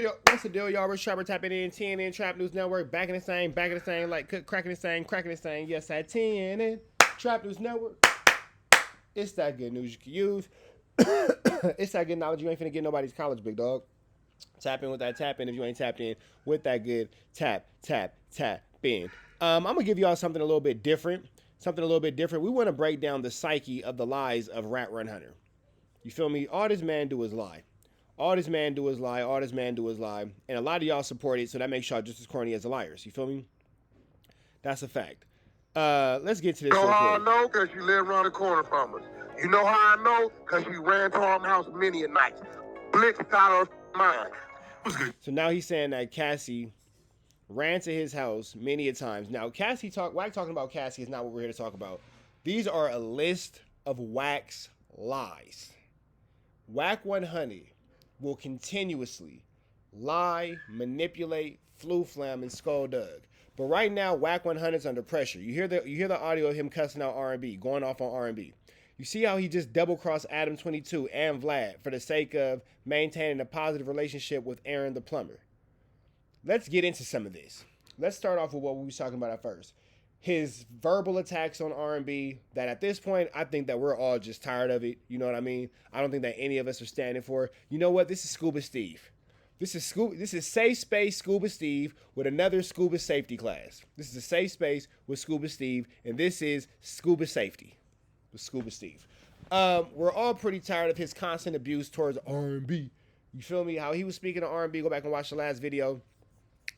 Yo, what's the deal, y'all? We're Trapper tapping in TNN Trap News Network. Back in the same, like cracking the same. Yes, at TNN Trap News Network. It's that good news you can use. It's that good knowledge. You ain't finna get nobody's college, big dog. Tap in with that tap in if you ain't tapped in with that good tap in. I'm gonna give y'all something a little bit different. We want to break down the psyche of the lies of Rat Run Hunter. You feel me? All this man do is lie. All this man do is lie. All this man do is lie. And a lot of y'all support it, so that makes y'all just as corny as the liars. You feel me? That's a fact. Let's get to this. You know how I know? Because you live around the corner from us. You know how I know? Because you ran to our house many a night. Blitzed out of mind. What's good? So now he's saying that Cassie ran to his house many a times. Now, Wack talking about Cassie is not what we're here to talk about. These are a list of Wack's lies. Wack 100 will continuously lie, manipulate, flam, and scold Doug. But right now, Wack 100 is under pressure. You hear the audio of him cussing out R&B, going off on R&B. You see how he just double-crossed Adam 22 and Vlad for the sake of maintaining a positive relationship with Aaron the plumber. Let's get into some of this. Let's start off with what we was talking about at first. His verbal attacks on R&B, that at this point, I think that we're all just tired of it. You know what I mean? I don't think that any of us are standing for it. You know what? This is Scuba Steve. This is Safe Space Scuba Steve with another Scuba Safety class. This is a safe space with Scuba Steve, and this is Scuba Safety with Scuba Steve. We're all pretty tired of his constant abuse towards R&B. You feel me? How he was speaking of R&B, go back and watch the last video.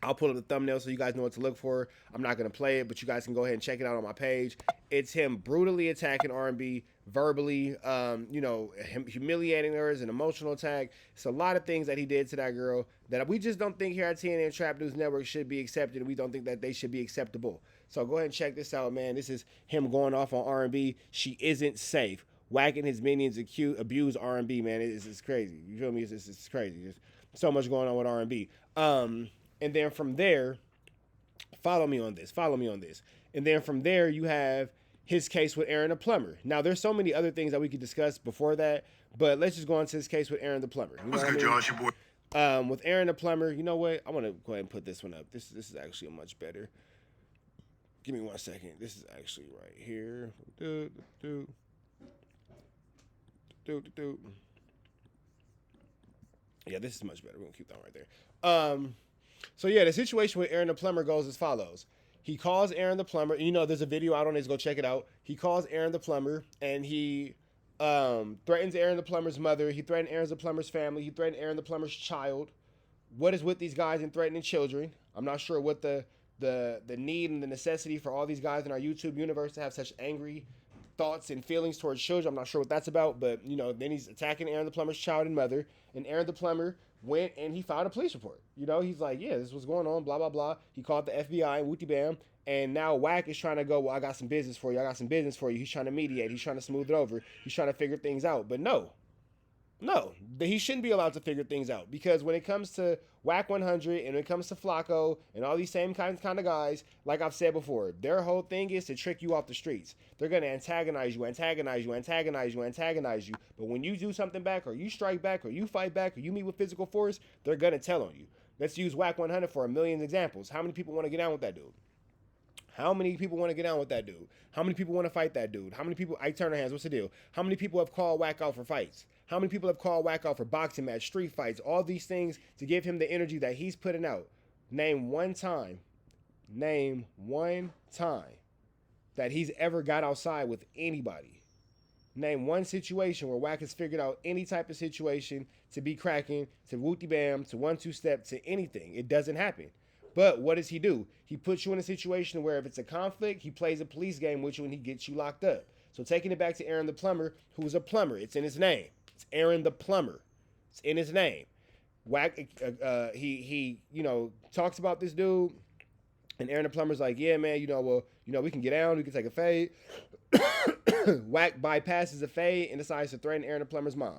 I'll pull up the thumbnail so you guys know what to look for. I'm not going to play it, but you guys can go ahead and check it out on my page. It's him brutally attacking R&B, verbally, him humiliating her as an emotional attack. It's a lot of things that he did to that girl that we just don't think here at TNN Trap News Network should be accepted. We don't think that they should be acceptable. So go ahead and check this out, man. This is him going off on R&B. She isn't safe. Wack and his minions abuse R&B, man. It's crazy. You feel me? It's crazy. There's so much going on with R&B. And then from there, follow me on this. And then from there, you have his case with Aaron the plumber. Now, there's so many other things that we could discuss before that, but let's just go on to his case with Aaron the plumber. You know What's good, Josh, your boy? With Aaron the plumber, you know what? I want to go ahead and put this one up. This is actually much better. Give me 1 second. This is actually right here. Yeah, this is much better. We're going to keep that right there. So yeah, the situation with Aaron the plumber goes as follows. He calls Aaron the plumber. You know, there's a video out on this. Go check it out. He calls Aaron the plumber, and he threatens Aaron the plumber's mother. He threatened Aaron the plumber's family. He threatened Aaron the plumber's child. What is with these guys and threatening children? I'm not sure what the need and the necessity for all these guys in our YouTube universe to have such angry thoughts and feelings towards children. I'm not sure what that's about, but you know, then he's attacking Aaron the plumber's child and mother, and Aaron the plumber went and he filed a police report. You know, he's like, yeah, this was going on, blah, blah, blah. He called the FBI and wooty bam. And now Wack is trying to go, well, I got some business for you. He's trying to mediate. He's trying to smooth it over. He's trying to figure things out. But no, he shouldn't be allowed to figure things out, because when it comes to Wack 100 and when it comes to Flaco and all these same kind of guys, like I've said before, their whole thing is to trick you off the streets. They're going to antagonize you. But when you do something back, or you strike back, or you fight back, or you meet with physical force, they're going to tell on you. Let's use Wack 100 for a million examples. How many people want to get down with that dude? How many people want to fight that dude? How many people, Ike Turner hands, what's the deal? How many people have called Wack out for fights? How many people have called Wack out for boxing match, street fights, all these things to give him the energy that he's putting out? Name one time that he's ever got outside with anybody. Name one situation where Wack has figured out any type of situation to be cracking, to wooty bam, to 1-2 step, to anything. It doesn't happen. But what does he do? He puts you in a situation where if it's a conflict, he plays a police game with you and he gets you locked up. So taking it back to Aaron the plumber, who's a plumber. It's in his name. It's Aaron the plumber. It's in his name. Wack, he talks about this dude, and Aaron the plumber's like, yeah, man, we can get down, we can take a fade. Wack bypasses the fade and decides to threaten Aaron the plumber's mom.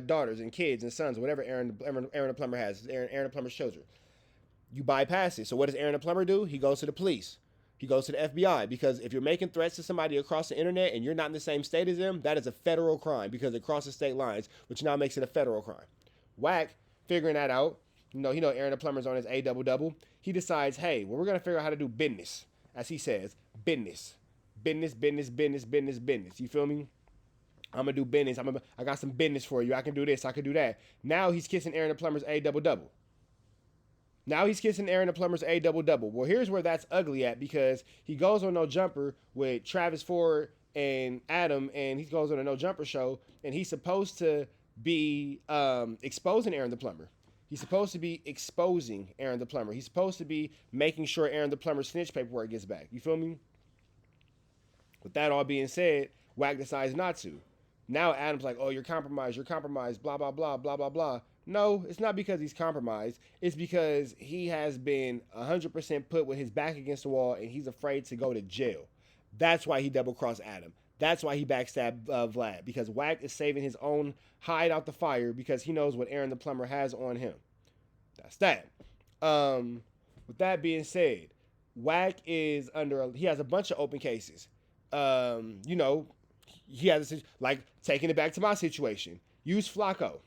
Daughters and kids and sons, whatever Aaron the plumber has, Aaron the plumber's children. You bypass it. So what does Aaron the plumber do? He goes to the police. He goes to the FBI because if you're making threats to somebody across the internet and you're not in the same state as them, that is a federal crime because it crosses state lines, which now makes it a federal crime. Wack, figuring that out, Aaron the Plumber's on his A double. He decides, hey, well, we're going to figure out how to do business. As he says, business. Business. You feel me? I'm going to do business. I got some business for you. I can do this. I can do that. Now he's kissing Aaron the Plumber's A double. Now he's kissing Aaron the Plumber's A double. Well, here's where that's ugly at because he goes on No Jumper with Travis Ford and Adam, and he goes on a No Jumper show, and he's supposed to be exposing Aaron the Plumber. He's supposed to be exposing Aaron the Plumber. He's supposed to be making sure Aaron the Plumber's snitch paperwork gets back. You feel me? With that all being said, Wack decides not to. Now Adam's like, oh, you're compromised, blah, blah, blah, blah, blah, blah. No, it's not because he's compromised. It's because he has been 100% put with his back against the wall and he's afraid to go to jail. That's why he double-crossed Adam. That's why he backstabbed Vlad, because Wack is saving his own hide out the fire because he knows what Aaron the Plumber has on him. That's that. With that being said, Wack is he has a bunch of open cases. He has like taking it back to my situation. Use Flaco.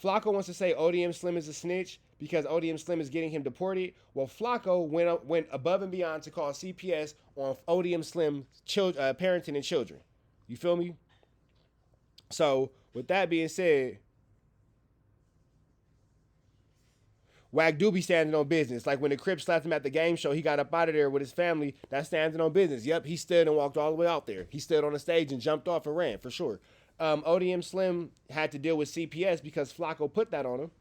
Flaco wants to say ODM Slim is a snitch because ODM Slim is getting him deported. Well, Flaco went above and beyond to call CPS on ODM Slim parenting and children. You feel me? So, with that being said, Wack do be standing on business. Like when the Crips slapped him at the game show, he got up out of there with his family. That's standing on business. Yep, he stood and walked all the way out there. He stood on the stage and jumped off and ran, for sure. ODM Slim had to deal with CPS because Flacco put that on him.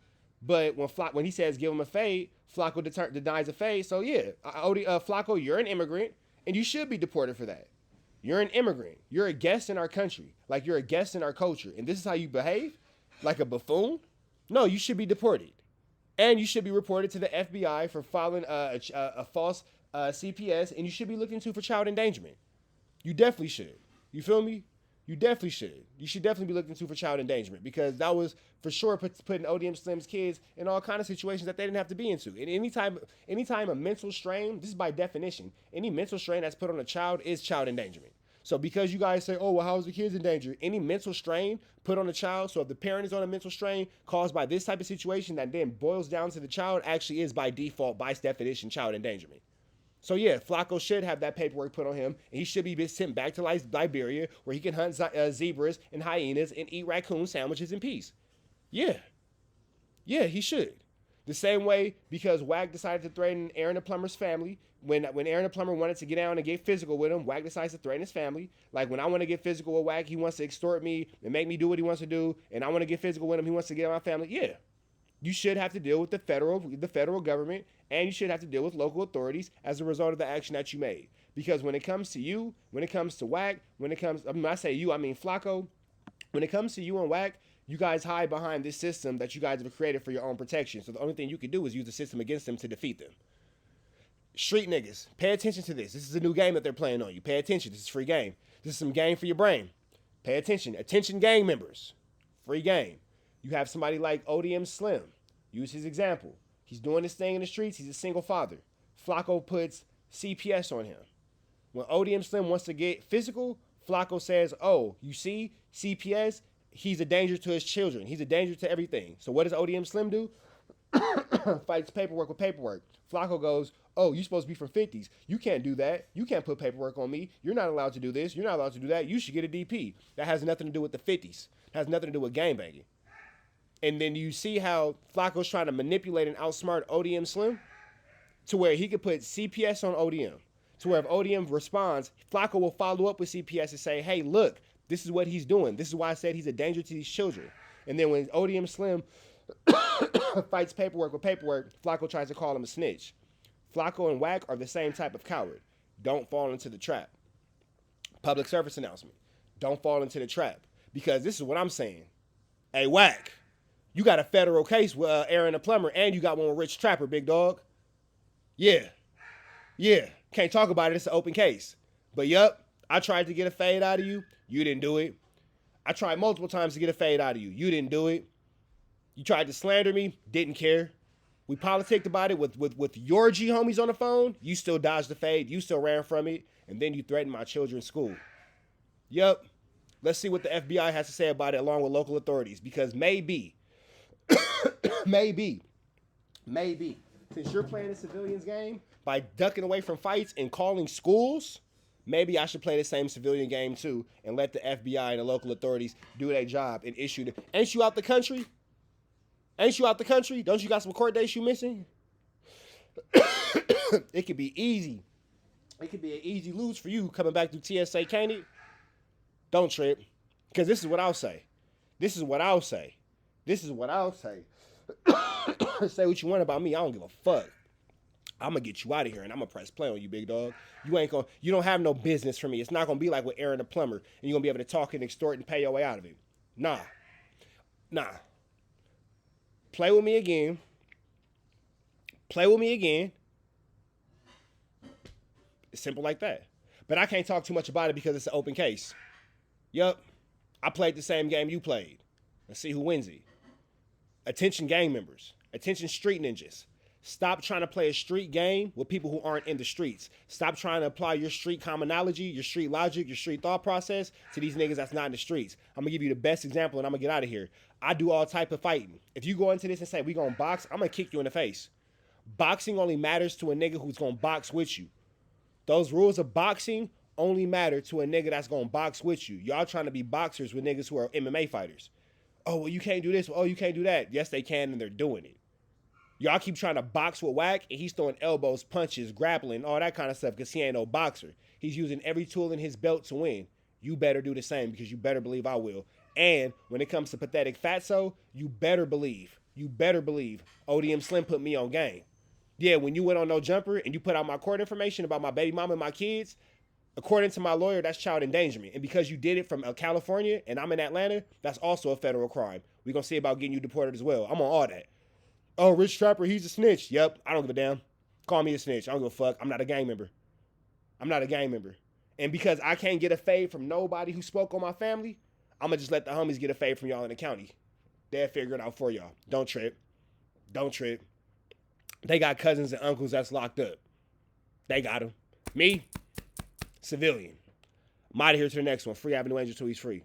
But when he says give him a fade, Flacco denies a fade. So yeah, Flacco, you're an immigrant and you should be deported for that. You're an immigrant. You're a guest in our country. Like you're a guest in our culture. And this is how you behave? Like a buffoon? No, you should be deported. And you should be reported to the FBI for filing a false CPS. And you should be looked into for child endangerment. You definitely should. You feel me? You definitely should. You should definitely be looked into for child endangerment because that was for sure putting ODM Slim's kids in all kinds of situations that they didn't have to be into. And anytime a mental strain, this is by definition, any mental strain that's put on a child is child endangerment. So because you guys say, oh, well, how is the kids in danger? Any mental strain put on a child, so if the parent is on a mental strain caused by this type of situation that then boils down to the child, actually is by default, by definition, child endangerment. So yeah, Flacco should have that paperwork put on him, and he should be sent back to Liberia where he can hunt zebras and hyenas and eat raccoon sandwiches in peace. Yeah, he should. The same way because Wack decided to threaten Aaron the Plumber's family. When Aaron the Plumber wanted to get down and get physical with him, Wack decides to threaten his family. Like when I want to get physical with Wack, he wants to extort me and make me do what he wants to do, and I want to get physical with him, he wants to get at my family. Yeah, you should have to deal with the federal government, and you should have to deal with local authorities as a result of the action that you made. Because when it comes to you, when it comes to Wack, when I say you, I mean Flacco, when it comes to you and Wack, you guys hide behind this system that you guys have created for your own protection. So the only thing you can do is use the system against them to defeat them. Street niggas, pay attention to this. This is a new game that they're playing on you. Pay attention. This is free game. This is some game for your brain. Pay attention. Attention gang members. Free game. You have somebody like ODM Slim. Use his example. He's doing this thing in the streets. He's a single father. Flacco puts CPS on him. When ODM Slim wants to get physical, Flacco says, oh, you see, CPS, he's a danger to his children. He's a danger to everything. So what does ODM Slim do? Fights paperwork with paperwork. Flacco goes, oh, you're supposed to be from 50s. You can't do that. You can't put paperwork on me. You're not allowed to do this. You're not allowed to do that. You should get a DP. That has nothing to do with the 50s. It has nothing to do with gangbanging. And then you see how Flacco's trying to manipulate and outsmart ODM Slim to where he could put CPS on ODM. To where if ODM responds, Flacco will follow up with CPS and say, hey, look, this is what he's doing. This is why I said he's a danger to these children. And then when ODM Slim fights paperwork with paperwork, Flacco tries to call him a snitch. Flacco and Wack are the same type of coward. Don't fall into the trap. Public service announcement. Don't fall into the trap. Because this is what I'm saying. Hey, Wack, you got a federal case with Aaron the Plumber, and you got one with Rich Trapper, big dog. Yeah. Can't talk about it. It's an open case. But yup, I tried to get a fade out of you. You didn't do it. I tried multiple times to get a fade out of you. You didn't do it. You tried to slander me. Didn't care. We politicked about it with your G homies on the phone. You still dodged the fade. You still ran from it. And then you threatened my children's school. Yep. Let's see what the FBI has to say about it along with local authorities. Because maybe, maybe, since you're playing a civilians game by ducking away from fights and calling schools, maybe I should play the same civilian game too and let the FBI and the local authorities do their job and issue the... Ain't you out the country? Ain't you out the country? Don't you got some court dates you missing? It could be easy. It could be an easy lose for you coming back through TSA, can't it? Don't trip. Because this is what I'll say. This is what I'll say. This is what I'll say. Say what you want about me. I don't give a fuck. I'm going to get you out of here and I'm going to press play on you, big dog. You don't have no business for me. It's not going to be like with Aaron the plumber and you're going to be able to talk and extort and pay your way out of it. Nah. Play with me again. It's simple like that. But I can't talk too much about it because it's an open case. Yup. I played the same game you played. Let's see who wins it. Attention gang members. Attention street ninjas. Stop trying to play a street game with people who aren't in the streets. Stop trying to apply your street commonology, your street logic, your street thought process to these niggas that's not in the streets. I'm going to give you the best example and I'm going to get out of here. I do all type of fighting. If you go into this and say, we going to box, I'm going to kick you in the face. Boxing only matters to a nigga who's going to box with you. Those rules of boxing only matter to a nigga that's going to box with you. Y'all trying to be boxers with niggas who are MMA fighters. Oh, well, you can't do this. Oh, you can't do that. Yes, they can, and they're doing it. Y'all keep trying to box with Wack, and he's throwing elbows, punches, grappling, all that kind of stuff because he ain't no boxer. He's using every tool in his belt to win. You better do the same because you better believe I will. And when it comes to pathetic fatso, you better believe ODM Slim put me on game. Yeah, when you went on No Jumper and you put out my court information about my baby mama and my kids, according to my lawyer, that's child endangerment. And because you did it from California and I'm in Atlanta, that's also a federal crime. We're going to see about getting you deported as well. I'm on all that. Oh, Rich Trapper, he's a snitch. Yep, I don't give a damn. Call me a snitch. I don't give a fuck. I'm not a gang member. And because I can't get a fade from nobody who spoke on my family, I'm going to just let the homies get a fade from y'all in the county. They'll figure it out for y'all. Don't trip. They got cousins and uncles that's locked up. They got them. Me, civilian. I'm out of here to the next one. Free Avenue Angel till he's free.